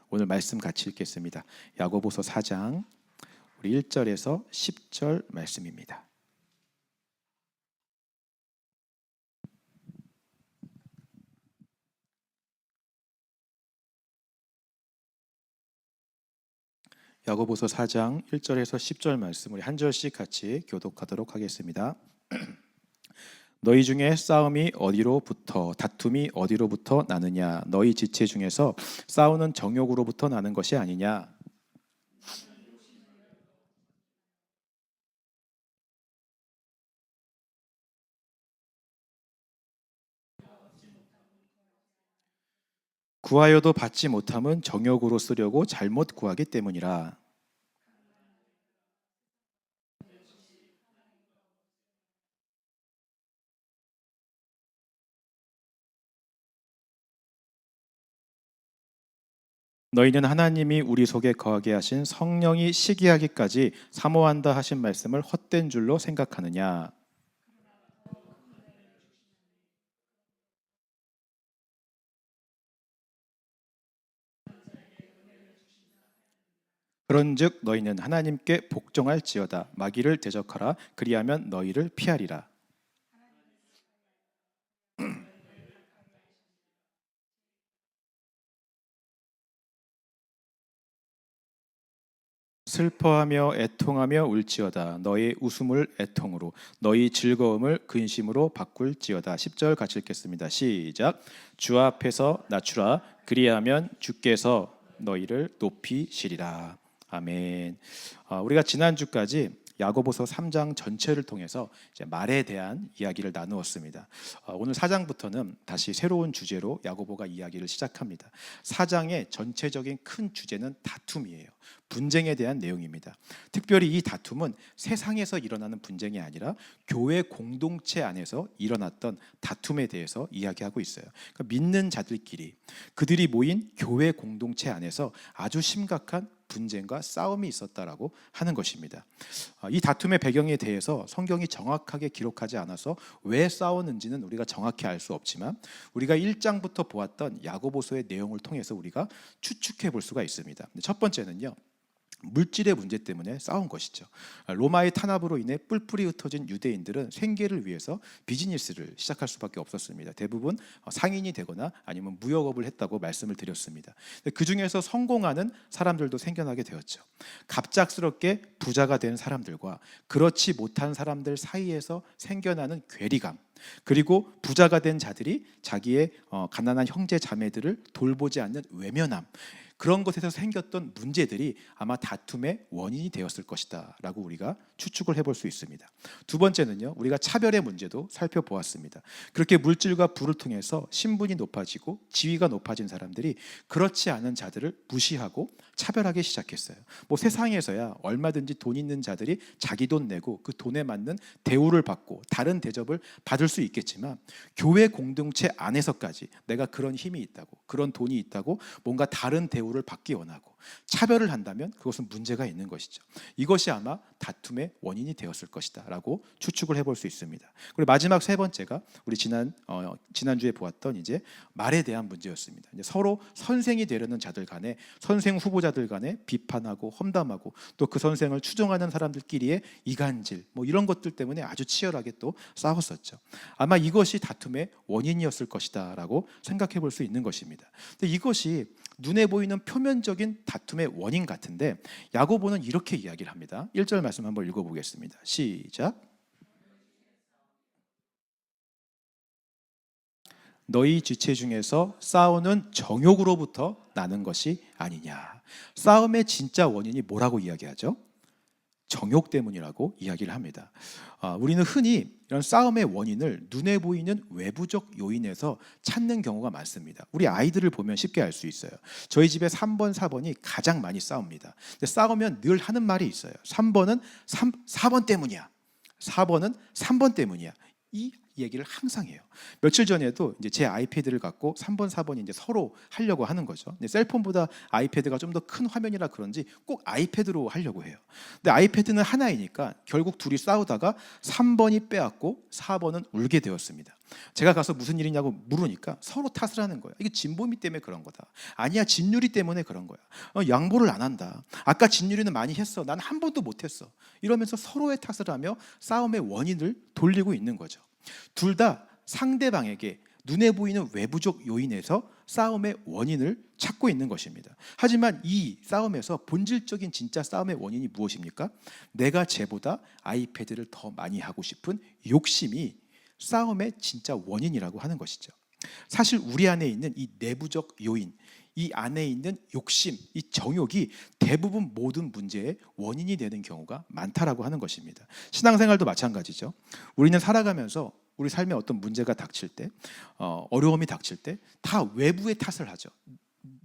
오늘 말씀 같이 읽겠습니다. 야고보서 4장 우리 1절에서 10절 말씀입니다. 야고보서 4장 1절에서 10절 말씀 우리 한 절씩 같이 교독하도록 하겠습니다. 너희 중에 싸움이 어디로부터 다툼이 어디로부터 나느냐? 너희 지체 중에서 싸우는 정욕으로부터 나는 것이 아니냐? 구하여도 받지 못함은 정욕으로 쓰려고 잘못 구하기 때문이라. 너희는 하나님이 우리 속에 거하게 하신 성령이 시기하기까지 사모한다 하신 말씀을 헛된 줄로 생각하느냐? 그런즉 너희는 하나님께 복종할지어다. 마귀를 대적하라. 그리하면 너희를 피하리라. 슬퍼하며 애통하며 울지어다. 너희 웃음을 애통으로 너희 즐거움을 근심으로 바꿀지어다. 10절 같이 읽겠습니다. 시작. 주 앞에서 낮추라. 그리하면 주께서 너희를 높이시리라. 아멘. 우리가 지난주까지 야고보서 3장 전체를 통해서 이제 말에 대한 이야기를 나누었습니다. 오늘 4장부터는 다시 새로운 주제로 야고보가 이야기를 시작합니다. 4장의 전체적인 큰 주제는 다툼이에요. 분쟁에 대한 내용입니다. 특별히 이 다툼은 세상에서 일어나는 분쟁이 아니라 교회 공동체 안에서 일어났던 다툼에 대해서 이야기하고 있어요. 그러니까 믿는 자들끼리 그들이 모인 교회 공동체 안에서 아주 심각한 분쟁과 싸움이 있었다라고 하는 것입니다. 이 다툼의 배경에 대해서 성경이 정확하게 기록하지 않아서 왜 싸웠는지는 우리가 정확히 알 수 없지만 우리가 1장부터 보았던 야고보서의 내용을 통해서 우리가 추측해 볼 수가 있습니다. 첫 번째는요, 물질의 문제 때문에 싸운 것이죠. 로마의 탄압으로 인해 뿔뿔이 흩어진 유대인들은 생계를 위해서 비즈니스를 시작할 수밖에 없었습니다. 대부분 상인이 되거나 아니면 무역업을 했다고 말씀을 드렸습니다. 그 중에서 성공하는 사람들도 생겨나게 되었죠. 갑작스럽게 부자가 된 사람들과 그렇지 못한 사람들 사이에서 생겨나는 괴리감, 그리고 부자가 된 자들이 자기의 가난한 형제 자매들을 돌보지 않는 외면함, 그런 것에서 생겼던 문제들이 아마 다툼의 원인이 되었을 것이다 라고 우리가 추측을 해볼 수 있습니다. 두 번째는요, 우리가 차별의 문제도 살펴보았습니다. 그렇게 물질과 부를 통해서 신분이 높아지고 지위가 높아진 사람들이 그렇지 않은 자들을 무시하고 차별하기 시작했어요. 세상에서야 얼마든지 돈 있는 자들이 자기 돈 내고 그 돈에 맞는 대우를 받고 다른 대접을 받을 수 있겠지만 교회 공동체 안에서까지 내가 그런 힘이 있다고, 그런 돈이 있다고 뭔가 다른 대우를 받기 원하고 차별을 한다면 그것은 문제가 있는 것이죠. 이것이 아마 다툼의 원인이 되었을 것이다 라고 추측을 해볼 수 있습니다. 그리고 마지막 세 번째가 우리 지난주에 보았던 이제 말에 대한 문제였습니다. 이제 서로 선생이 되려는 자들 간에, 선생 후보자들 간에 비판하고 험담하고 또 그 선생을 추종하는 사람들끼리의 이간질 이런 것들 때문에 아주 치열하게 또 싸웠었죠. 아마 이것이 다툼의 원인이었을 것이다 라고 생각해 볼 수 있는 것입니다. 근데 이것이 눈에 보이는 표면적인 다툼의 원인 같은데 야고보는 이렇게 이야기를 합니다. 1절 말씀 한번 읽어보겠습니다. 시작. 너희 지체 중에서 싸우는 정욕으로부터 나는 것이 아니냐. 싸움의 진짜 원인이 뭐라고 이야기하죠? 정욕 때문이라고 이야기를 합니다. 우리는 흔히 이런 싸움의 원인을 눈에 보이는 외부적 요인에서 찾는 경우가 많습니다. 우리 아이들을 보면 쉽게 알 수 있어요. 저희 집에 3번, 4번이 가장 많이 싸웁니다. 근데 싸우면 늘 하는 말이 있어요. 3번은 4번 때문이야. 4번은 3번 때문이야. 이 얘기를 항상 해요. 며칠 전에도 이제 제 아이패드를 갖고 3번, 4번이 이제 서로 하려고 하는 거죠. 근데 셀폰보다 아이패드가 좀 더 큰 화면이라 그런지 꼭 아이패드로 하려고 해요. 근데 아이패드는 하나이니까 결국 둘이 싸우다가 3번이 빼앗고 4번은 울게 되었습니다. 제가 가서 무슨 일이냐고 물으니까 서로 탓을 하는 거예요. 이게 진보미 때문에 그런 거다. 아니야, 진율이 때문에 그런 거야. 양보를 안 한다. 아까 진율이는 많이 했어. 난 한 번도 못 했어. 이러면서 서로의 탓을 하며 싸움의 원인을 돌리고 있는 거죠. 둘 다 상대방에게 눈에 보이는 외부적 요인에서 싸움의 원인을 찾고 있는 것입니다. 하지만 이 싸움에서 본질적인 진짜 싸움의 원인이 무엇입니까? 내가 쟤보다 아이패드를 더 많이 하고 싶은 욕심이 싸움의 진짜 원인이라고 하는 것이죠. 사실 우리 안에 있는 이 내부적 요인, 이 안에 있는 욕심, 이 정욕이 대부분 모든 문제의 원인이 되는 경우가 많다라고 하는 것입니다. 신앙생활도 마찬가지죠. 우리는 살아가면서 우리 삶에 어떤 문제가 닥칠 때, 어려움이 닥칠 때 다 외부의 탓을 하죠.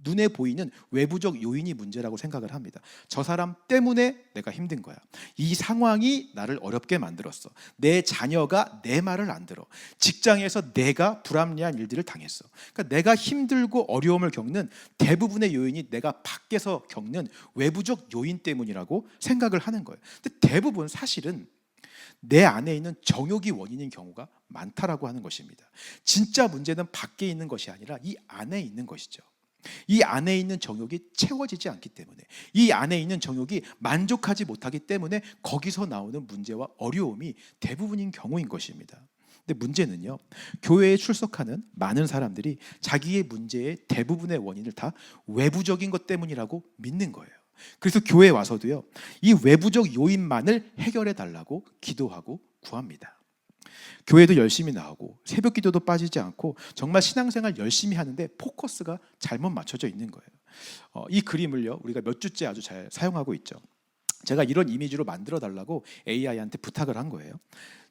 눈에 보이는 외부적 요인이 문제라고 생각을 합니다. 저 사람 때문에 내가 힘든 거야. 이 상황이 나를 어렵게 만들었어. 내 자녀가 내 말을 안 들어. 직장에서 내가 불합리한 일들을 당했어. 그러니까 내가 힘들고 어려움을 겪는 대부분의 요인이 내가 밖에서 겪는 외부적 요인 때문이라고 생각을 하는 거예요. 근데 대부분 사실은 내 안에 있는 정욕이 원인인 경우가 많다라고 하는 것입니다. 진짜 문제는 밖에 있는 것이 아니라 이 안에 있는 것이죠. 이 안에 있는 정욕이 채워지지 않기 때문에, 이 안에 있는 정욕이 만족하지 못하기 때문에 거기서 나오는 문제와 어려움이 대부분인 경우인 것입니다. 근데 문제는요, 교회에 출석하는 많은 사람들이 자기의 문제의 대부분의 원인을 다 외부적인 것 때문이라고 믿는 거예요. 그래서 교회에 와서도요, 이 외부적 요인만을 해결해 달라고 기도하고 구합니다. 교회도 열심히 나오고 새벽 기도도 빠지지 않고 정말 신앙생활 열심히 하는데 포커스가 잘못 맞춰져 있는 거예요. 이 그림을요, 우리가 몇 주째 아주 잘 사용하고 있죠. 제가 이런 이미지로 만들어 달라고 AI한테 부탁을 한 거예요.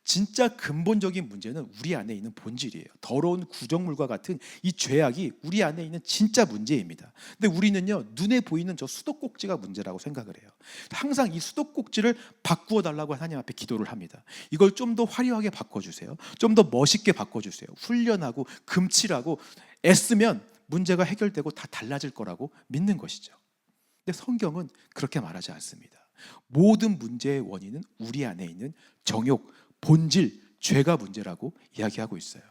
진짜 근본적인 문제는 우리 안에 있는 본질이에요. 더러운 구정물과 같은 이 죄악이 우리 안에 있는 진짜 문제입니다. 근데 우리는요, 눈에 보이는 저 수도꼭지가 문제라고 생각을 해요. 항상 이 수도꼭지를 바꾸어 달라고 하나님 앞에 기도를 합니다. 이걸 좀 더 화려하게 바꿔주세요. 좀 더 멋있게 바꿔주세요. 훈련하고 금칠하고 애쓰면 문제가 해결되고 다 달라질 거라고 믿는 것이죠. 근데 성경은 그렇게 말하지 않습니다. 모든 문제의 원인은 우리 안에 있는 정욕, 본질, 죄가 문제라고 이야기하고 있어요.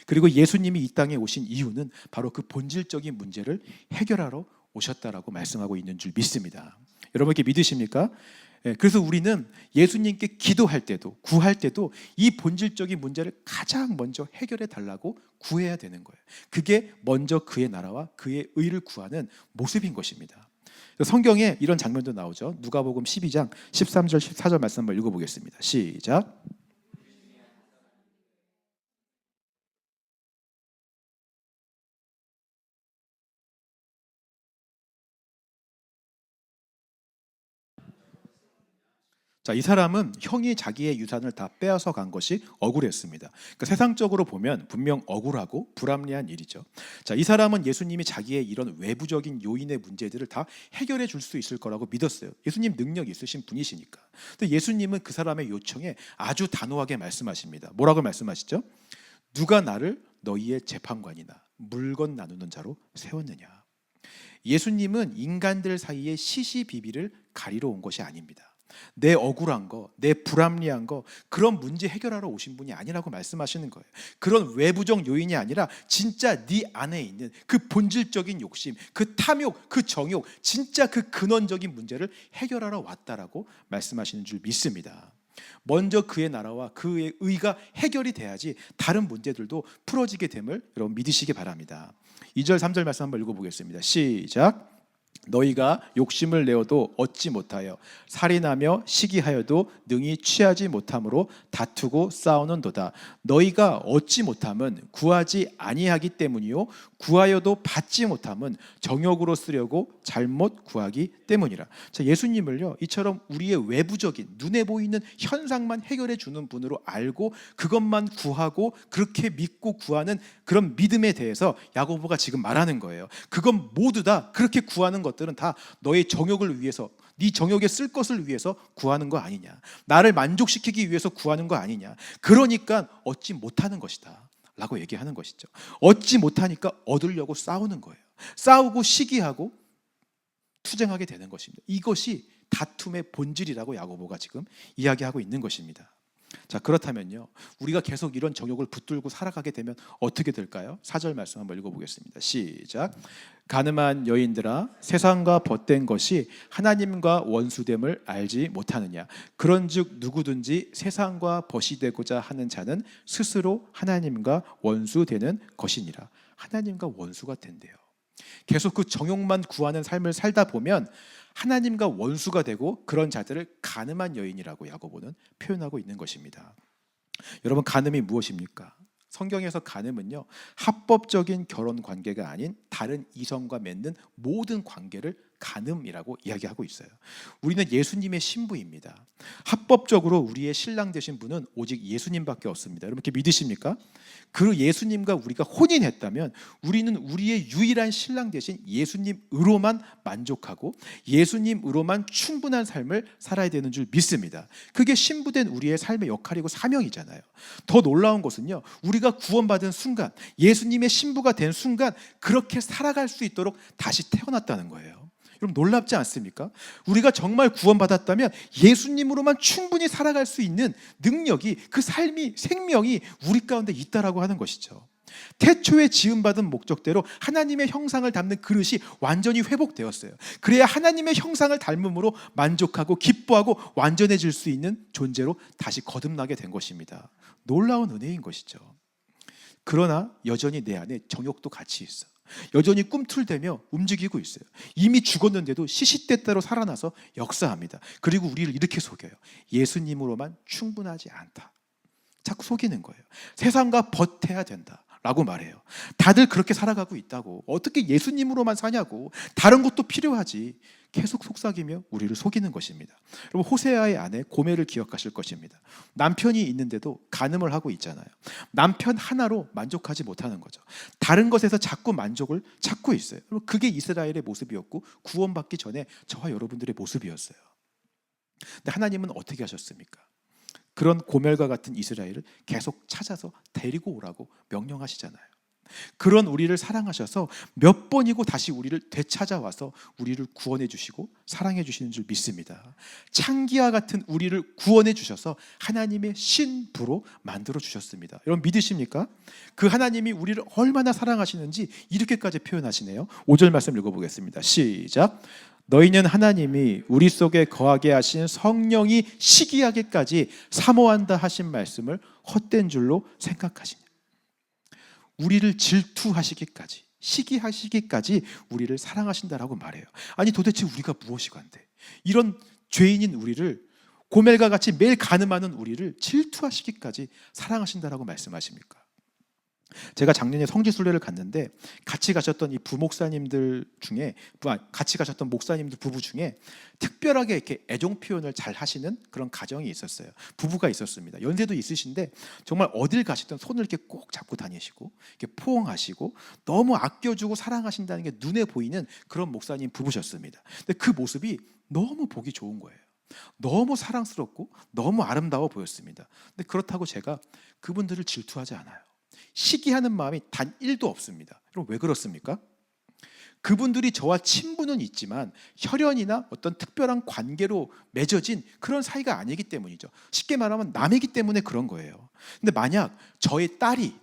그리고 예수님이 이 땅에 오신 이유는 바로 그 본질적인 문제를 해결하러 오셨다라고 말씀하고 있는 줄 믿습니다. 여러분 이렇게 믿으십니까? 그래서 우리는 예수님께 기도할 때도 구할 때도 이 본질적인 문제를 가장 먼저 해결해 달라고 구해야 되는 거예요. 그게 먼저 그의 나라와 그의 의를 구하는 모습인 것입니다. 성경에 이런 장면도 나오죠. 누가복음 12장 13절 14절 말씀 한번 읽어보겠습니다. 시작. 자, 이 사람은 형이 자기의 유산을 다 빼앗아 간 것이 억울했습니다. 그러니까 세상적으로 보면 분명 억울하고 불합리한 일이죠. 자, 이 사람은 예수님이 자기의 이런 외부적인 요인의 문제들을 다 해결해 줄 수 있을 거라고 믿었어요. 예수님 능력 있으신 분이시니까. 근데 예수님은 그 사람의 요청에 아주 단호하게 말씀하십니다. 뭐라고 말씀하시죠? 누가 나를 너희의 재판관이나 물건 나누는 자로 세웠느냐. 예수님은 인간들 사이의 시시비비를 가리러 온 것이 아닙니다. 내 억울한 거, 내 불합리한 거, 그런 문제 해결하러 오신 분이 아니라고 말씀하시는 거예요. 그런 외부적 요인이 아니라 진짜 네 안에 있는 그 본질적인 욕심, 그 탐욕, 그 정욕, 진짜 그 근원적인 문제를 해결하러 왔다라고 말씀하시는 줄 믿습니다. 먼저 그의 나라와 그의 의가 해결이 돼야지 다른 문제들도 풀어지게 됨을 여러분 믿으시기 바랍니다. 2절 3절 말씀 한번 읽어보겠습니다. 시작. 너희가 욕심을 내어도 얻지 못하여 살인하며 시기하여도 능히 취하지 못함으로 다투고 싸우는도다. 너희가 얻지 못함은 구하지 아니하기 때문이요 구하여도 받지 못함은 정욕으로 쓰려고 잘못 구하기 때문이라. 자, 예수님을요 이처럼 우리의 외부적인 눈에 보이는 현상만 해결해 주는 분으로 알고 그것만 구하고 그렇게 믿고 구하는 그런 믿음에 대해서 야고보가 지금 말하는 거예요. 그건 모두 다 그렇게 구하는 것들은 다 너의 정욕을 위해서 네 정욕에 쓸 것을 위해서 구하는 거 아니냐, 나를 만족시키기 위해서 구하는 거 아니냐, 그러니까 얻지 못하는 것이다 라고 얘기하는 것이죠. 얻지 못하니까 얻으려고 싸우는 거예요. 싸우고 시기하고 투쟁하게 되는 것입니다. 이것이 다툼의 본질이라고 야고보가 지금 이야기하고 있는 것입니다. 자, 그렇다면요, 우리가 계속 이런 정욕을 붙들고 살아가게 되면 어떻게 될까요? 4절 말씀 한번 읽어보겠습니다. 시작. 가늠한 여인들아, 세상과 벗된 것이 하나님과 원수됨을 알지 못하느냐. 그런즉 누구든지 세상과 벗이 되고자 하는 자는 스스로 하나님과 원수되는 것이니라. 하나님과 원수가 된대요. 계속 그 정욕만 구하는 삶을 살다 보면 하나님과 원수가 되고, 그런 자들을 간음한 여인이라고 야고보는 표현하고 있는 것입니다. 여러분, 간음이 무엇입니까? 성경에서 간음은요, 합법적인 결혼 관계가 아닌 다른 이성과 맺는 모든 관계를 간음이라고 이야기하고 있어요. 우리는 예수님의 신부입니다. 합법적으로 우리의 신랑 되신 분은 오직 예수님밖에 없습니다. 여러분, 이렇게 믿으십니까? 그 예수님과 우리가 혼인했다면 우리는 우리의 유일한 신랑 되신 예수님으로만 만족하고 예수님으로만 충분한 삶을 살아야 되는 줄 믿습니다. 그게 신부된 우리의 삶의 역할이고 사명이잖아요. 더 놀라운 것은요, 우리가 구원받은 순간, 예수님의 신부가 된 순간 그렇게 살아갈 수 있도록 다시 태어났다는 거예요. 여러분, 놀랍지 않습니까? 우리가 정말 구원받았다면 예수님으로만 충분히 살아갈 수 있는 능력이, 그 삶이, 생명이 우리 가운데 있다라고 하는 것이죠. 태초에 지음받은 목적대로 하나님의 형상을 담는 그릇이 완전히 회복되었어요. 그래야 하나님의 형상을 닮음으로 만족하고 기뻐하고 완전해질 수 있는 존재로 다시 거듭나게 된 것입니다. 놀라운 은혜인 것이죠. 그러나 여전히 내 안에 정욕도 같이 있어. 여전히 꿈틀대며 움직이고 있어요. 이미 죽었는데도 시시때때로 살아나서 역사합니다. 그리고 우리를 이렇게 속여요. 예수님으로만 충분하지 않다. 자꾸 속이는 거예요. 세상과 벗해야 된다 라고 말해요. 다들 그렇게 살아가고 있다고. 어떻게 예수님으로만 사냐고. 다른 것도 필요하지. 계속 속삭이며 우리를 속이는 것입니다. 여러분, 호세아의 아내 고멜을 기억하실 것입니다. 남편이 있는데도 간음을 하고 있잖아요. 남편 하나로 만족하지 못하는 거죠. 다른 것에서 자꾸 만족을 찾고 있어요. 그게 이스라엘의 모습이었고 구원받기 전에 저와 여러분들의 모습이었어요. 근데 하나님은 어떻게 하셨습니까? 그런 고멜과 같은 이스라엘을 계속 찾아서 데리고 오라고 명령하시잖아요. 그런 우리를 사랑하셔서 몇 번이고 다시 우리를 되찾아와서 우리를 구원해 주시고 사랑해 주시는 줄 믿습니다. 창기와 같은 우리를 구원해 주셔서 하나님의 신부로 만들어 주셨습니다. 여러분, 믿으십니까? 그 하나님이 우리를 얼마나 사랑하시는지 이렇게까지 표현하시네요. 5절 말씀 읽어보겠습니다. 시작. 너희는 하나님이 우리 속에 거하게 하신 성령이 시기하기까지 사모한다 하신 말씀을 헛된 줄로 생각하시냐. 우리를 질투하시기까지, 시기하시기까지 우리를 사랑하신다라고 말해요. 아니, 도대체 우리가 무엇이 간데 이런 죄인인 우리를, 고멜과 같이 매일 간음하는 우리를 질투하시기까지 사랑하신다라고 말씀하십니까? 제가 작년에 성지순례를 갔는데 같이 가셨던 이 부목사님들 중에, 같이 가셨던 목사님들 부부 중에 특별하게 이렇게 애정 표현을 잘 하시는 그런 가정이 있었어요. 부부가 있었습니다. 연세도 있으신데 정말 어딜 가시든 손을 이렇게 꼭 잡고 다니시고 이렇게 포옹하시고 너무 아껴주고 사랑하신다는 게 눈에 보이는 그런 목사님 부부셨습니다. 근데 그 모습이 너무 보기 좋은 거예요. 너무 사랑스럽고 너무 아름다워 보였습니다. 근데 그렇다고 제가 그분들을 질투하지 않아요. 시기하는 마음이 단 1도 없습니다. 그럼 왜 그렇습니까? 그분들이 저와 친분은 있지만 혈연이나 어떤 특별한 관계로 맺어진 그런 사이가 아니기 때문이죠. 쉽게 말하면 남이기 때문에 그런 거예요. 근데 만약 저의 딸이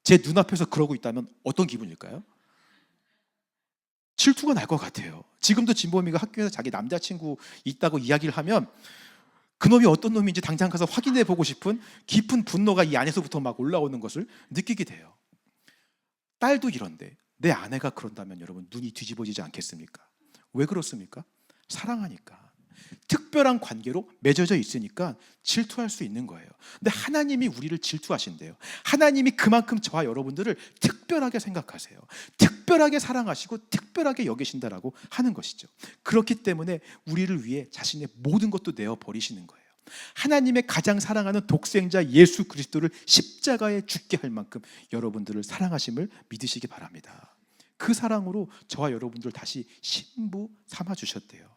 제 눈앞에서 그러고 있다면 어떤 기분일까요? 질투가 날 것 같아요. 지금도 진범이가 학교에서 자기 남자친구 있다고 이야기를 하면 그놈이 어떤 놈인지 당장 가서 확인해 보고 싶은 깊은 분노가 이 안에서부터 막 올라오는 것을 느끼게 돼요. 딸도 이런데 내 아내가 그런다면 여러분 눈이 뒤집어지지 않겠습니까? 왜 그렇습니까? 사랑하니까. 특별한 관계로 맺어져 있으니까 질투할 수 있는 거예요. 근데 하나님이 우리를 질투하신대요. 하나님이 그만큼 저와 여러분들을 특별하게 생각하세요. 특별하게 사랑하시고 특별하게 여기신다라고 하는 것이죠. 그렇기 때문에 우리를 위해 자신의 모든 것도 내어버리시는 거예요. 하나님의 가장 사랑하는 독생자 예수 그리스도를 십자가에 죽게 할 만큼 여러분들을 사랑하심을 믿으시기 바랍니다. 그 사랑으로 저와 여러분들 다시 신부 삼아 주셨대요.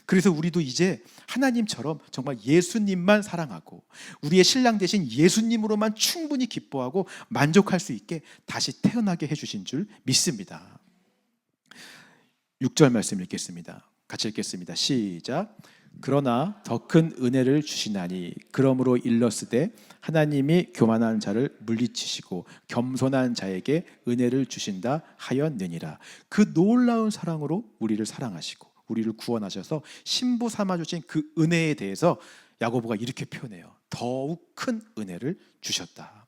그래서 우리도 이제 하나님처럼 정말 예수님만 사랑하고 우리의 신랑 되신 예수님으로만 충분히 기뻐하고 만족할 수 있게 다시 태어나게 해주신 줄 믿습니다. 6절 말씀 읽겠습니다. 같이 읽겠습니다. 시작. 그러나 더 큰 은혜를 주시나니 그러므로 일렀으되 하나님이 교만한 자를 물리치시고 겸손한 자에게 은혜를 주신다 하였느니라. 그 놀라운 사랑으로 우리를 사랑하시고 우리를 구원하셔서 신부 삼아 주신 그 은혜에 대해서 야고보가 이렇게 표현해요. 더욱 큰 은혜를 주셨다.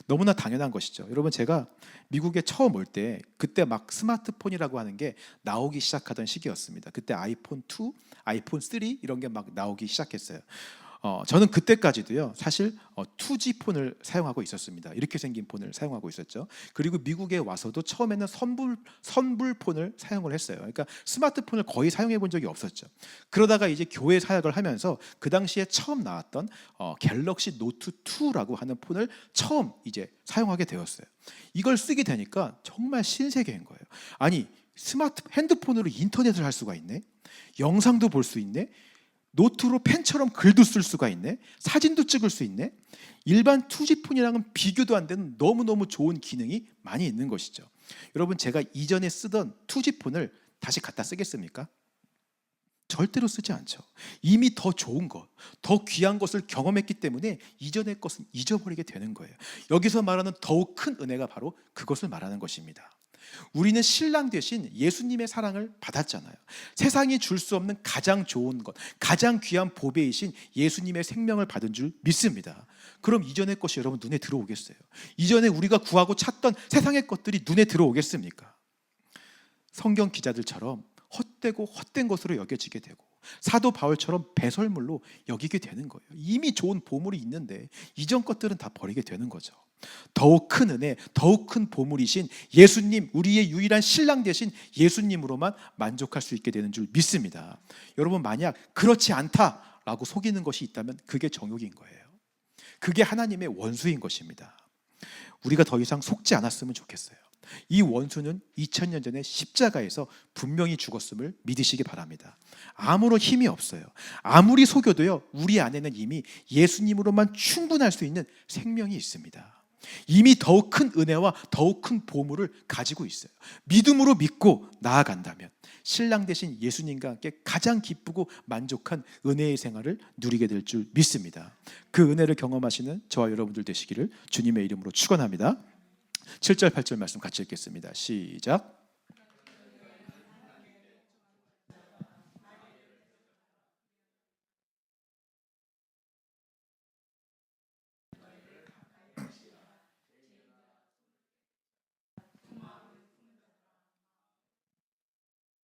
너무나 당연한 것이죠. 여러분, 제가 미국에 처음 올 때 그때 막 스마트폰이라고 하는 게 나오기 시작하던 시기였습니다. 그때 아이폰 2, 아이폰 3 이런 게 막 나오기 시작했어요. 저는 그때까지도요 사실 2G 폰을 사용하고 있었습니다. 이렇게 생긴 폰을 사용하고 있었죠. 그리고 미국에 와서도 처음에는 선불폰을 사용을 했어요. 그러니까 스마트폰을 거의 사용해 본 적이 없었죠. 그러다가 이제 교회 사역을 하면서 그 당시에 처음 나왔던 갤럭시 노트 2라고 하는 폰을 처음 이제 사용하게 되었어요. 이걸 쓰게 되니까 정말 신세계인 거예요. 아니, 핸드폰으로 인터넷을 할 수가 있네, 영상도 볼 수 있네, 노트로 펜처럼 글도 쓸 수가 있네, 사진도 찍을 수 있네. 일반 2G 폰이랑은 비교도 안 되는 너무너무 좋은 기능이 많이 있는 것이죠. 여러분, 제가 이전에 쓰던 2G 폰을 다시 갖다 쓰겠습니까? 절대로 쓰지 않죠. 이미 더 좋은 것, 더 귀한 것을 경험했기 때문에 이전의 것은 잊어버리게 되는 거예요. 여기서 말하는 더욱 큰 은혜가 바로 그것을 말하는 것입니다. 우리는 신랑 되신 예수님의 사랑을 받았잖아요. 세상이 줄 수 없는 가장 좋은 것, 가장 귀한 보배이신 예수님의 생명을 받은 줄 믿습니다. 그럼 이전의 것이 여러분 눈에 들어오겠어요? 이전에 우리가 구하고 찾던 세상의 것들이 눈에 들어오겠습니까? 성경 기자들처럼 헛되고 헛된 것으로 여겨지게 되고 사도 바울처럼 배설물로 여기게 되는 거예요. 이미 좋은 보물이 있는데 이전 것들은 다 버리게 되는 거죠. 더욱 큰 은혜, 더욱 큰 보물이신 예수님, 우리의 유일한 신랑 되신 예수님으로만 만족할 수 있게 되는 줄 믿습니다. 여러분, 만약 그렇지 않다라고 속이는 것이 있다면 그게 정욕인 거예요. 그게 하나님의 원수인 것입니다. 우리가 더 이상 속지 않았으면 좋겠어요. 이 원수는 2000년 전에 십자가에서 분명히 죽었음을 믿으시기 바랍니다. 아무런 힘이 없어요. 아무리 속여도요, 우리 안에는 이미 예수님으로만 충분할 수 있는 생명이 있습니다. 이미 더욱 큰 은혜와 더욱 큰 보물을 가지고 있어요. 믿음으로 믿고 나아간다면 신랑 되신 예수님과 함께 가장 기쁘고 만족한 은혜의 생활을 누리게 될 줄 믿습니다. 그 은혜를 경험하시는 저와 여러분들 되시기를 주님의 이름으로 축원합니다. 7절 8절 말씀 같이 읽겠습니다. 시작.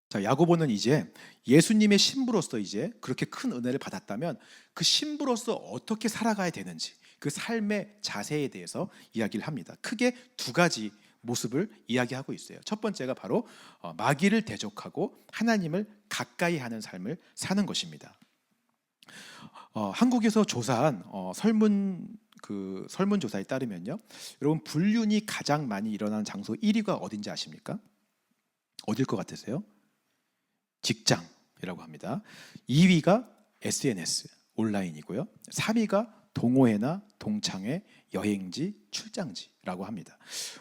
자, 야고보는 이제 예수님의 신부로서 이제 그렇게 큰 은혜를 받았다면 그 신부로서 어떻게 살아가야 되는지 그 삶의 자세에 대해서 이야기를 합니다. 크게 두 가지 모습을 이야기하고 있어요. 첫 번째가 바로 마귀를 대적하고 하나님을 가까이 하는 삶을 사는 것입니다. 한국에서 조사한 설문조사에 따르면요, 여러분, 불륜이 가장 많이 일어나는 장소 1위가 어딘지 아십니까? 어딜 것 같으세요? 직장이라고 합니다. 2위가 SNS, 온라인이고요. 3위가 동호회나 동창회, 여행지, 출장지라고 합니다.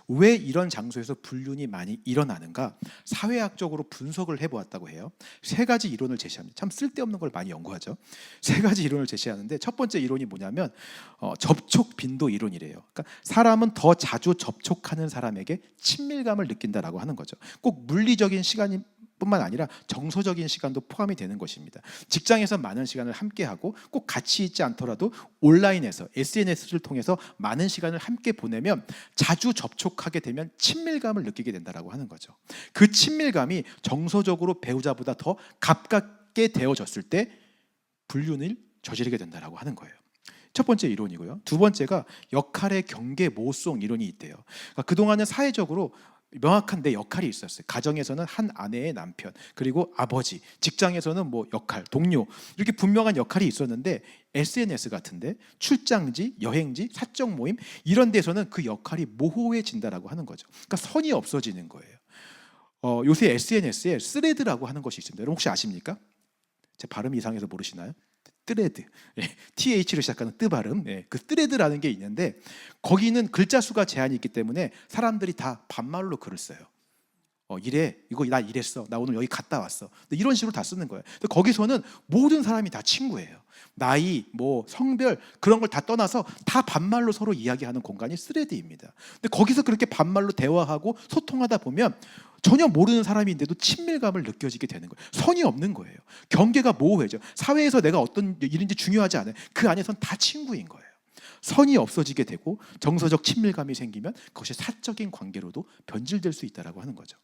왜 이런 장소에서 불륜이 많이 일어나는가? 사회학적으로 분석을 해보았다고 해요. 세 가지 이론을 제시합니다. 참 쓸데없는 걸 많이 연구하죠. 세 가지 이론을 제시하는데 첫 번째 이론이 뭐냐면 접촉 빈도 이론이래요. 그러니까 사람은 더 자주 접촉하는 사람에게 친밀감을 느낀다라고 하는 거죠. 꼭 물리적인 시간이 뿐만 아니라 정서적인 시간도 포함이 되는 것입니다. 직장에서 많은 시간을 함께하고 꼭 같이 있지 않더라도 온라인에서 SNS를 통해서 많은 시간을 함께 보내면 자주 접촉하게 되면 친밀감을 느끼게 된다라고 하는 거죠. 그 친밀감이 정서적으로 배우자보다 더 가깝게 되어졌을 때 불륜을 저지르게 된다라고 하는 거예요. 첫 번째 이론이고요. 두 번째가 역할의 경계 모성 이론이 있대요. 그러니까 그동안은 사회적으로 명확한 내 역할이 있었어요. 가정에서는 한 아내의 남편, 그리고 아버지, 직장에서는 뭐 역할, 동료, 이렇게 분명한 역할이 있었는데 SNS 같은데 출장지, 여행지, 사적 모임 이런 데서는 그 역할이 모호해진다라고 하는 거죠. 그러니까 선이 없어지는 거예요. 요새 SNS에 스레드라고 하는 것이 있습니다. 여러분 혹시 아십니까? 제 발음 이상해서 모르시나요? 뜨레드, TH로 시작하는 뜨 발음, 그 뜨레드라는 게 있는데 거기는 글자 수가 제한이 있기 때문에 사람들이 다 반말로 글을 써요. 이래, 이거 나 이랬어, 나 오늘 여기 갔다 왔어, 이런 식으로 다 쓰는 거예요. 근데 거기서는 모든 사람이 다 친구예요. 나이, 뭐 성별 그런 걸 다 떠나서 다 반말로 서로 이야기하는 공간이 스레드입니다. 근데 거기서 그렇게 반말로 대화하고 소통하다 보면 전혀 모르는 사람인데도 친밀감을 느껴지게 되는 거예요. 선이 없는 거예요. 경계가 모호해져. 사회에서 내가 어떤 일인지 중요하지 않아요. 그 안에선 다 친구인 거예요. 선이 없어지게 되고 정서적 친밀감이 생기면 그것이 사적인 관계로도 변질될 수 있다라고 하는 거죠.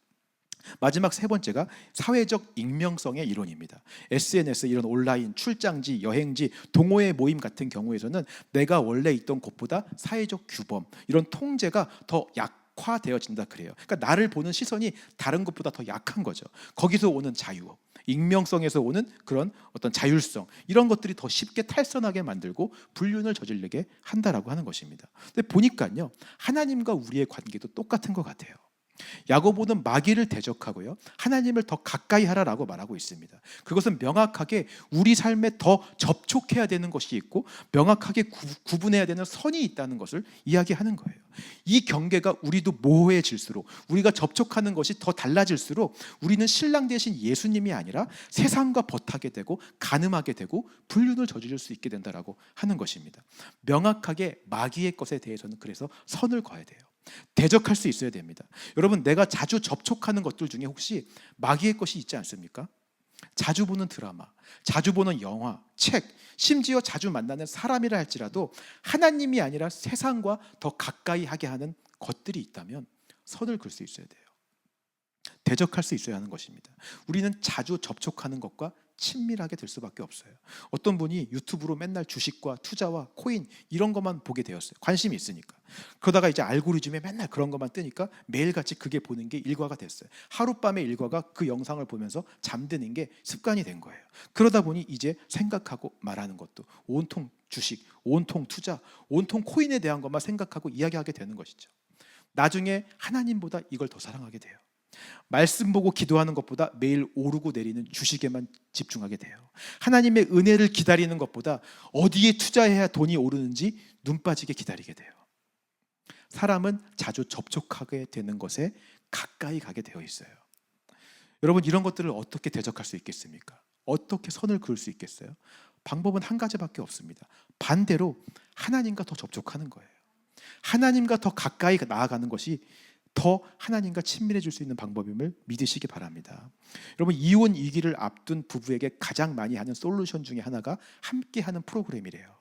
마지막 세 번째가 사회적 익명성의 이론입니다. SNS, 이런 온라인 출장지, 여행지, 동호회 모임 같은 경우에서는 내가 원래 있던 곳보다 사회적 규범, 이런 통제가 더 약화되어진다 그래요. 그러니까 나를 보는 시선이 다른 곳보다 더 약한 거죠. 거기서 오는 자유, 익명성에서 오는 그런 어떤 자율성, 이런 것들이 더 쉽게 탈선하게 만들고 불륜을 저지르게 한다라고 하는 것입니다. 근데 보니까요, 하나님과 우리의 관계도 똑같은 것 같아요. 야고보는 마귀를 대적하고요, 하나님을 더 가까이 하라라고 말하고 있습니다. 그것은 명확하게 우리 삶에 더 접촉해야 되는 것이 있고 명확하게 구분해야 되는 선이 있다는 것을 이야기하는 거예요. 이 경계가 우리도 모호해질수록, 우리가 접촉하는 것이 더 달라질수록 우리는 신랑 되신 예수님이 아니라 세상과 버타게 되고 간음하게 되고 불륜을 저지를 수 있게 된다라고 하는 것입니다. 명확하게 마귀의 것에 대해서는 그래서 선을 그어야 돼요. 대적할 수 있어야 됩니다. 여러분, 내가 자주 접촉하는 것들 중에 혹시 마귀의 것이 있지 않습니까? 자주 보는 드라마, 자주 보는 영화, 책, 심지어 자주 만나는 사람이라 할지라도 하나님이 아니라 세상과 더 가까이 하게 하는 것들이 있다면 선을 그을 수 있어야 돼요. 대적할 수 있어야 하는 것입니다. 우리는 자주 접촉하는 것과 친밀하게 될 수밖에 없어요. 어떤 분이 유튜브로 맨날 주식과 투자와 코인 이런 것만 보게 되었어요. 관심이 있으니까. 그러다가 이제 알고리즘에 맨날 그런 것만 뜨니까 매일같이 그게 보는 게 일과가 됐어요. 하룻밤의 일과가 그 영상을 보면서 잠드는 게 습관이 된 거예요. 그러다 보니 이제 생각하고 말하는 것도 온통 주식, 온통 투자, 온통 코인에 대한 것만 생각하고 이야기하게 되는 것이죠. 나중에 하나님보다 이걸 더 사랑하게 돼요. 말씀 보고 기도하는 것보다 매일 오르고 내리는 주식에만 집중하게 돼요. 하나님의 은혜를 기다리는 것보다 어디에 투자해야 돈이 오르는지 눈 빠지게 기다리게 돼요. 사람은 자주 접촉하게 되는 것에 가까이 가게 되어 있어요. 여러분, 이런 것들을 어떻게 대적할 수 있겠습니까? 어떻게 선을 그을 수 있겠어요? 방법은 한 가지밖에 없습니다. 반대로 하나님과 더 접촉하는 거예요. 하나님과 더 가까이 나아가는 것이 더 하나님과 친밀해질 수 있는 방법임을 믿으시기 바랍니다. 여러분, 이혼 위기를 앞둔 부부에게 가장 많이 하는 솔루션 중에 하나가 함께하는 프로그램이래요.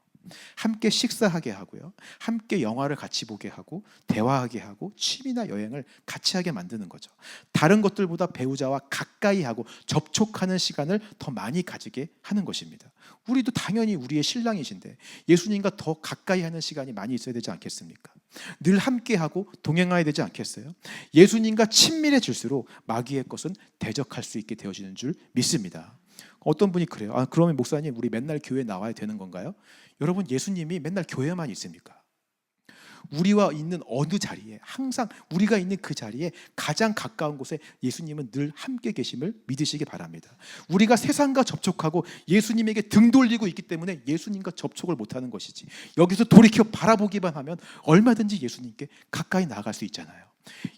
함께 식사하게 하고요, 함께 영화를 같이 보게 하고 대화하게 하고 취미나 여행을 같이 하게 만드는 거죠. 다른 것들보다 배우자와 가까이 하고 접촉하는 시간을 더 많이 가지게 하는 것입니다. 우리도 당연히 우리의 신랑이신데 예수님과 더 가까이 하는 시간이 많이 있어야 되지 않겠습니까? 늘 함께하고 동행해야 되지 않겠어요? 예수님과 친밀해질수록 마귀의 것은 대적할 수 있게 되어지는 줄 믿습니다. 어떤 분이 그래요. 그러면 목사님, 우리 맨날 교회 나와야 되는 건가요? 여러분, 예수님이 맨날 교회만 있습니까? 우리와 있는 어느 자리에, 항상 우리가 있는 그 자리에 가장 가까운 곳에 예수님은 늘 함께 계심을 믿으시기 바랍니다. 우리가 세상과 접촉하고 예수님에게 등 돌리고 있기 때문에 예수님과 접촉을 못하는 것이지, 여기서 돌이켜 바라보기만 하면 얼마든지 예수님께 가까이 나아갈 수 있잖아요.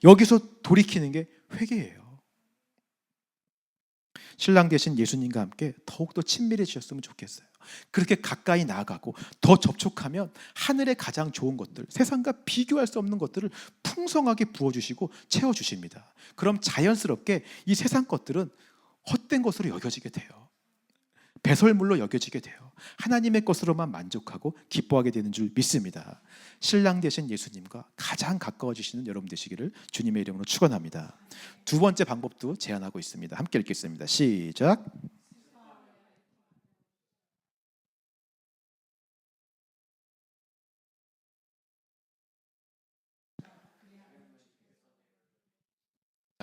여기서 돌이키는 게 회개예요. 신랑 되신 예수님과 함께 더욱더 친밀해지셨으면 좋겠어요. 그렇게 가까이 나아가고 더 접촉하면 하늘의 가장 좋은 것들, 세상과 비교할 수 없는 것들을 풍성하게 부어주시고 채워주십니다. 그럼 자연스럽게 이 세상 것들은 헛된 것으로 여겨지게 돼요. 배설물로 여겨지게 돼요. 하나님의 것으로만 만족하고 기뻐하게 되는 줄 믿습니다. 신랑 되신 예수님과 가장 가까워지시는 여러분 되시기를 주님의 이름으로 축원합니다. 두 번째 방법도 제안하고 있습니다. 함께 읽겠습니다. 시작.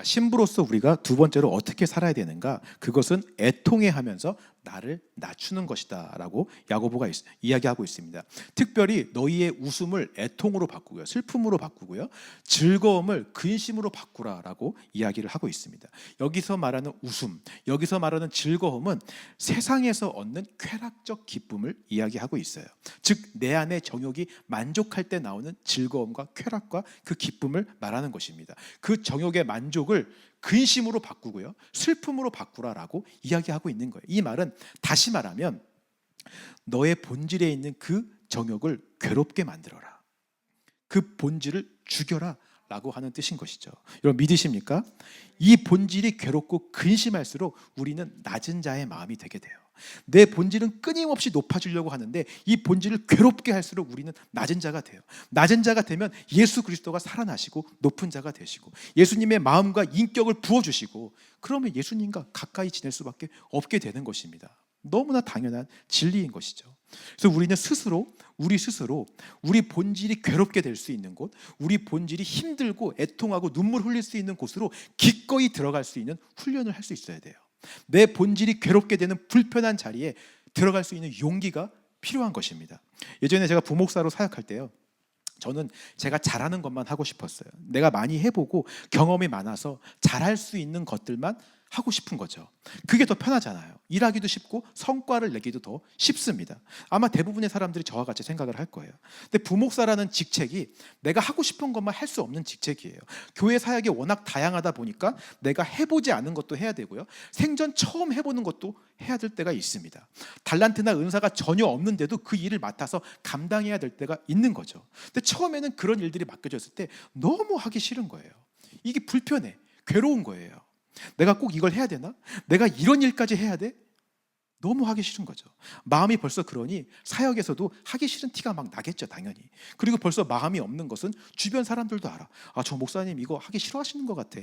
신부로서 우리가 두 번째로 어떻게 살아야 되는가? 그것은 애통해 하면서 나를 낮추는 것이다라고 야고보가 이야기하고 있습니다. 특별히 너희의 웃음을 애통으로 바꾸고요, 슬픔으로 바꾸고요, 즐거움을 근심으로 바꾸라라고 이야기를 하고 있습니다. 여기서 말하는 웃음, 여기서 말하는 즐거움은 세상에서 얻는 쾌락적 기쁨을 이야기하고 있어요. 즉 내 안의 정욕이 만족할 때 나오는 즐거움과 쾌락과 그 기쁨을 말하는 것입니다. 그 정욕의 만족을 근심으로 바꾸고요, 슬픔으로 바꾸라라고 이야기하고 있는 거예요. 이 말은 다시 말하면 너의 본질에 있는 그 정욕을 괴롭게 만들어라, 그 본질을 죽여라 라고 하는 뜻인 것이죠. 여러분 믿으십니까? 이 본질이 괴롭고 근심할수록 우리는 낮은 자의 마음이 되게 돼요. 내 본질은 끊임없이 높아지려고 하는데 이 본질을 괴롭게 할수록 우리는 낮은 자가 돼요. 낮은 자가 되면 예수 그리스도가 살아나시고 높은 자가 되시고 예수님의 마음과 인격을 부어주시고 그러면 예수님과 가까이 지낼 수밖에 없게 되는 것입니다. 너무나 당연한 진리인 것이죠. 그래서 우리는 우리 스스로 우리 본질이 괴롭게 될 수 있는 곳, 우리 본질이 힘들고 애통하고 눈물 흘릴 수 있는 곳으로 기꺼이 들어갈 수 있는 훈련을 할 수 있어야 돼요. 내 본질이 괴롭게 되는 불편한 자리에 들어갈 수 있는 용기가 필요한 것입니다. 예전에 제가 부목사로 사역할 때요, 저는 제가 잘하는 것만 하고 싶었어요. 내가 많이 해보고 경험이 많아서 잘할 수 있는 것들만 하고 싶은 거죠. 그게 더 편하잖아요. 일하기도 쉽고 성과를 내기도 더 쉽습니다. 아마 대부분의 사람들이 저와 같이 생각을 할 거예요. 근데 부목사라는 직책이 내가 하고 싶은 것만 할 수 없는 직책이에요. 교회 사역이 워낙 다양하다 보니까 내가 해보지 않은 것도 해야 되고요, 생전 처음 해보는 것도 해야 될 때가 있습니다. 달란트나 은사가 전혀 없는데도 그 일을 맡아서 감당해야 될 때가 있는 거죠. 근데 처음에는 그런 일들이 맡겨졌을 때 너무 하기 싫은 거예요. 이게 불편해, 괴로운 거예요. 내가 꼭 이걸 해야 되나? 내가 이런 일까지 해야 돼? 너무 하기 싫은 거죠. 마음이 벌써 그러니 사역에서도 하기 싫은 티가 막 나겠죠, 당연히. 그리고 벌써 마음이 없는 것은 주변 사람들도 알아. 아, 저 목사님 이거 하기 싫어하시는 것 같아.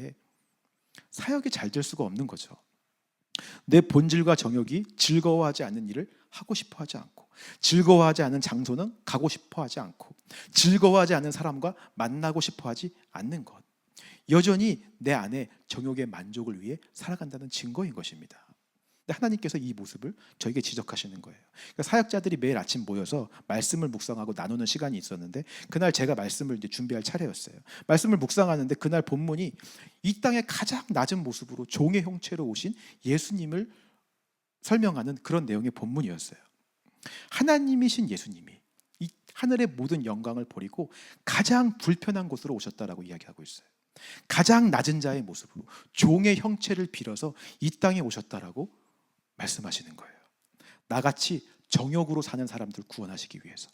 사역이 잘 될 수가 없는 거죠. 내 본질과 정욕이 즐거워하지 않는 일을 하고 싶어 하지 않고, 즐거워하지 않은 장소는 가고 싶어 하지 않고, 즐거워하지 않은 사람과 만나고 싶어 하지 않는 것, 여전히 내 안에 정욕의 만족을 위해 살아간다는 증거인 것입니다. 근데 하나님께서 이 모습을 저에게 지적하시는 거예요. 그러니까 사역자들이 매일 아침 모여서 말씀을 묵상하고 나누는 시간이 있었는데 그날 제가 말씀을 이제 준비할 차례였어요. 말씀을 묵상하는데 그날 본문이 이 땅의 가장 낮은 모습으로 종의 형체로 오신 예수님을 설명하는 그런 내용의 본문이었어요. 하나님이신 예수님이 이 하늘의 모든 영광을 버리고 가장 불편한 곳으로 오셨다라고 이야기하고 있어요. 가장 낮은 자의 모습으로 종의 형체를 빌어서 이 땅에 오셨다라고 말씀하시는 거예요. 나같이 정욕으로 사는 사람들 구원하시기 위해서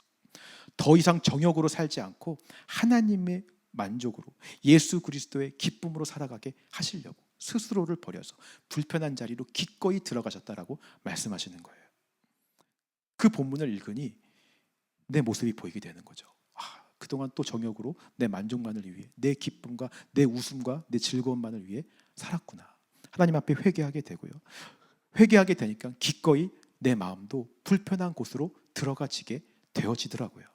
더 이상 정욕으로 살지 않고 하나님의 만족으로 예수 그리스도의 기쁨으로 살아가게 하시려고 스스로를 버려서 불편한 자리로 기꺼이 들어가셨다라고 말씀하시는 거예요. 그 본문을 읽으니 내 모습이 보이게 되는 거죠. 그동안 또 정욕으로 내 만족만을 위해, 내 기쁨과 내 웃음과 내 즐거움만을 위해 살았구나. 하나님 앞에 회개하게 되고요, 회개하게 되니까 기꺼이 내 마음도 불편한 곳으로 들어가지게 되어지더라고요.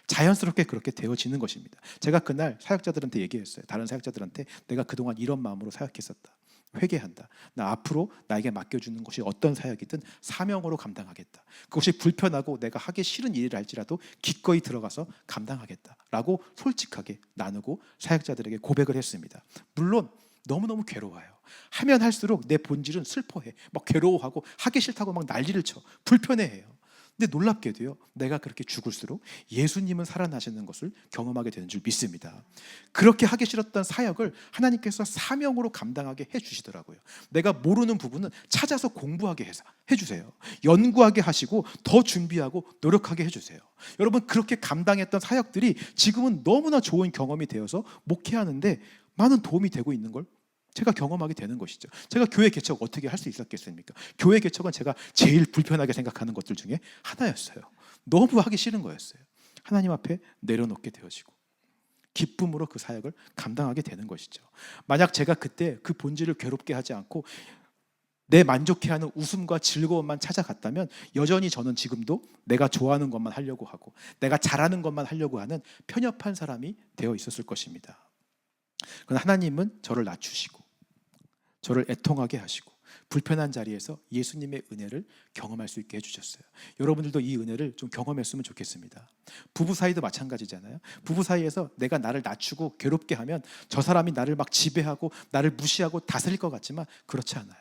자연스럽게 그렇게 되어지는 것입니다. 제가 그날 사역자들한테 얘기했어요. 다른 사역자들한테 내가 그동안 이런 마음으로 사역했었다. 회개한다. 나 앞으로 나에게 맡겨주는 것이 어떤 사역이든 사명으로 감당하겠다. 그것이 불편하고 내가 하기 싫은 일을 할지라도 기꺼이 들어가서 감당하겠다라고 솔직하게 나누고 사역자들에게 고백을 했습니다. 물론 너무너무 괴로워요. 하면 할수록 내 본질은 슬퍼해. 막 괴로워하고 하기 싫다고 막 난리를 쳐. 불편해해요. 근데 놀랍게도요, 내가 그렇게 죽을수록 예수님은 살아나시는 것을 경험하게 되는 줄 믿습니다. 그렇게 하기 싫었던 사역을 하나님께서 사명으로 감당하게 해주시더라고요. 내가 모르는 부분은 찾아서 공부하게 해주세요. 연구하게 하시고 더 준비하고 노력하게 해주세요. 여러분, 그렇게 감당했던 사역들이 지금은 너무나 좋은 경험이 되어서 목회하는데 많은 도움이 되고 있는 걸 제가 경험하게 되는 것이죠. 제가 교회 개척 어떻게 할 수 있었겠습니까? 교회 개척은 제가 제일 불편하게 생각하는 것들 중에 하나였어요. 너무 하기 싫은 거였어요. 하나님 앞에 내려놓게 되어지고 기쁨으로 그 사역을 감당하게 되는 것이죠. 만약 제가 그때 그 본질을 괴롭게 하지 않고 내 만족해하는 웃음과 즐거움만 찾아갔다면 여전히 저는 지금도 내가 좋아하는 것만 하려고 하고 내가 잘하는 것만 하려고 하는 편협한 사람이 되어 있었을 것입니다. 그러나 하나님은 저를 낮추시고 저를 애통하게 하시고 불편한 자리에서 예수님의 은혜를 경험할 수 있게 해주셨어요. 여러분들도 이 은혜를 좀 경험했으면 좋겠습니다. 부부 사이도 마찬가지잖아요. 부부 사이에서 내가 나를 낮추고 괴롭게 하면 저 사람이 나를 막 지배하고 나를 무시하고 다스릴 것 같지만 그렇지 않아요.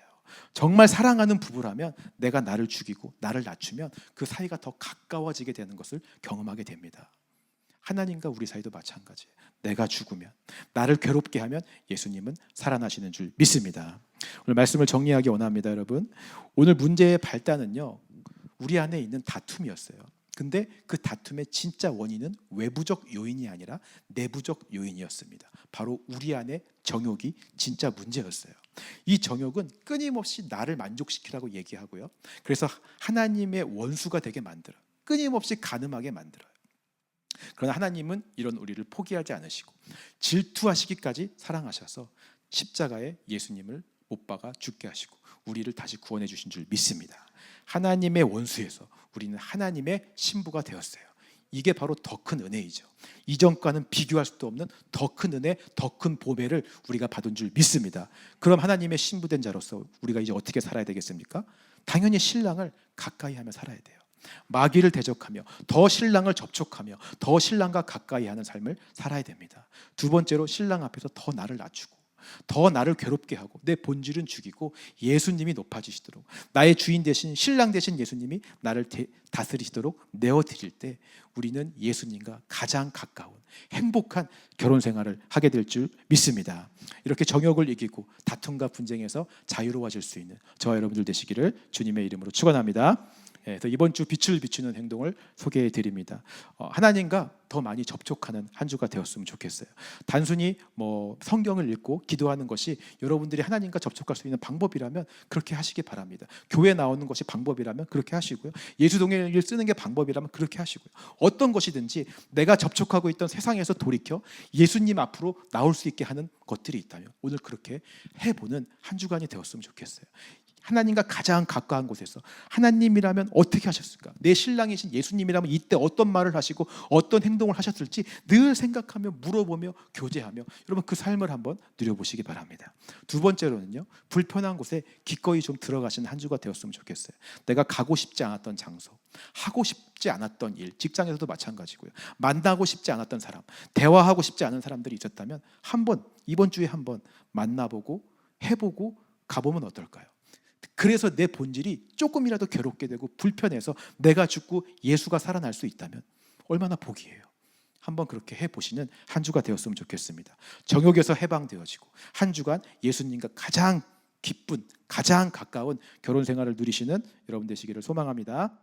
정말 사랑하는 부부라면 내가 나를 죽이고 나를 낮추면 그 사이가 더 가까워지게 되는 것을 경험하게 됩니다. 하나님과 우리 사이도 마찬가지예요. 내가 죽으면, 나를 괴롭게 하면 예수님은 살아나시는 줄 믿습니다. 오늘 말씀을 정리하기 원합니다, 여러분. 오늘 문제의 발단은요, 우리 안에 있는 다툼이었어요. 근데 그 다툼의 진짜 원인은 외부적 요인이 아니라 내부적 요인이었습니다. 바로 우리 안에 정욕이 진짜 문제였어요. 이 정욕은 끊임없이 나를 만족시키라고 얘기하고요. 그래서 하나님의 원수가 되게 만들어요. 끊임없이 간음하게 만들어요. 그러나 하나님은 이런 우리를 포기하지 않으시고 질투하시기까지 사랑하셔서 십자가에 예수님을 못 박아 죽게 하시고 우리를 다시 구원해 주신 줄 믿습니다. 하나님의 원수에서 우리는 하나님의 신부가 되었어요. 이게 바로 더 큰 은혜이죠. 이전과는 비교할 수도 없는 더 큰 은혜, 더 큰 보배를 우리가 받은 줄 믿습니다. 그럼 하나님의 신부된 자로서 우리가 이제 어떻게 살아야 되겠습니까? 당연히 신랑을 가까이 하며 살아야 돼요. 마귀를 대적하며 더 신랑을 접촉하며 더 신랑과 가까이 하는 삶을 살아야 됩니다. 두 번째로 신랑 앞에서 더 나를 낮추고 더 나를 괴롭게 하고 내 본질은 죽이고 예수님이 높아지시도록 나의 주인 대신 신랑 대신 예수님이 나를 다스리시도록 내어드릴 때 우리는 예수님과 가장 가까운 행복한 결혼 생활을 하게 될 줄 믿습니다. 이렇게 정욕을 이기고 다툼과 분쟁에서 자유로워질 수 있는 저와 여러분들 되시기를 주님의 이름으로 축원합니다. 그래서 이번 주 빛을 비추는 행동을 소개해 드립니다. 하나님과 더 많이 접촉하는 한 주가 되었으면 좋겠어요. 단순히 성경을 읽고 기도하는 것이 여러분들이 하나님과 접촉할 수 있는 방법이라면 그렇게 하시기 바랍니다. 교회 나오는 것이 방법이라면 그렇게 하시고요. 예수동행을 쓰는 게 방법이라면 그렇게 하시고요. 어떤 것이든지 내가 접촉하고 있던 세상에서 돌이켜 예수님 앞으로 나올 수 있게 하는 것들이 있다면 오늘 그렇게 해보는 한 주간이 되었으면 좋겠어요. 하나님과 가장 가까운 곳에서 하나님이라면 어떻게 하셨을까? 내 신랑이신 예수님이라면 이때 어떤 말을 하시고 어떤 행동을 하셨을지 늘 생각하며 물어보며 교제하며 여러분 그 삶을 한번 누려보시기 바랍니다. 두 번째로는요, 불편한 곳에 기꺼이 좀 들어가시는 한 주가 되었으면 좋겠어요. 내가 가고 싶지 않았던 장소, 하고 싶지 않았던 일, 직장에서도 마찬가지고요. 만나고 싶지 않았던 사람, 대화하고 싶지 않은 사람들이 있었다면 한번 이번 주에 한번 만나보고 해보고 가보면 어떨까요? 그래서 내 본질이 조금이라도 괴롭게 되고 불편해서 내가 죽고 예수가 살아날 수 있다면 얼마나 복이에요. 한번 그렇게 해보시는 한 주가 되었으면 좋겠습니다. 정욕에서 해방되어지고 한 주간 예수님과 가장 기쁜 가장 가까운 결혼 생활을 누리시는 여러분 되시기를 소망합니다.